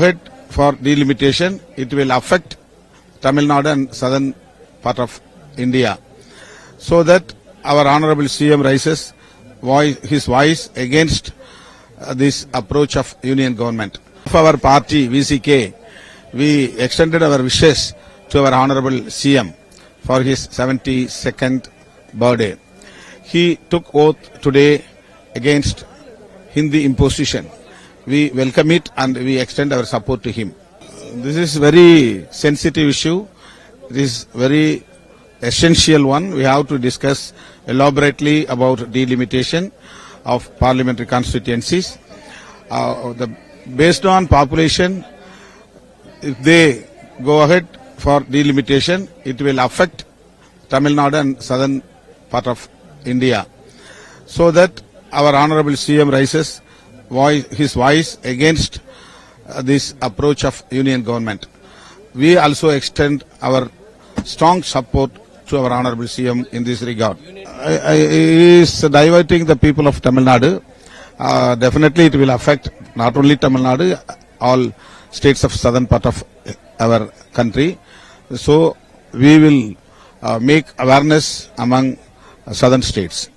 ahead for delimitation, it will affect Tamil Nadu and southern part of India. So that our Honorable CM raises his voice against this approach of Union government. Of our party, VCK, we extended our wishes to our Honorable CM for his 72nd birthday. He took oath today against Hindi imposition. We welcome it and we extend our support to him. This is very sensitive issue. It is very essential one. We have to discuss elaborately about delimitation of parliamentary constituencies. Based on population, if they go ahead for delimitation, it will affect Tamil Nadu and southern part of India. So that our Honorable CM raises his voice against this approach of Union government. We also extend our strong support to our Honorable CM in this regard. He is diverting the people of Tamil Nadu. Definitely it will affect not only Tamil Nadu, all states of southern part of our country. So we will make awareness among southern states.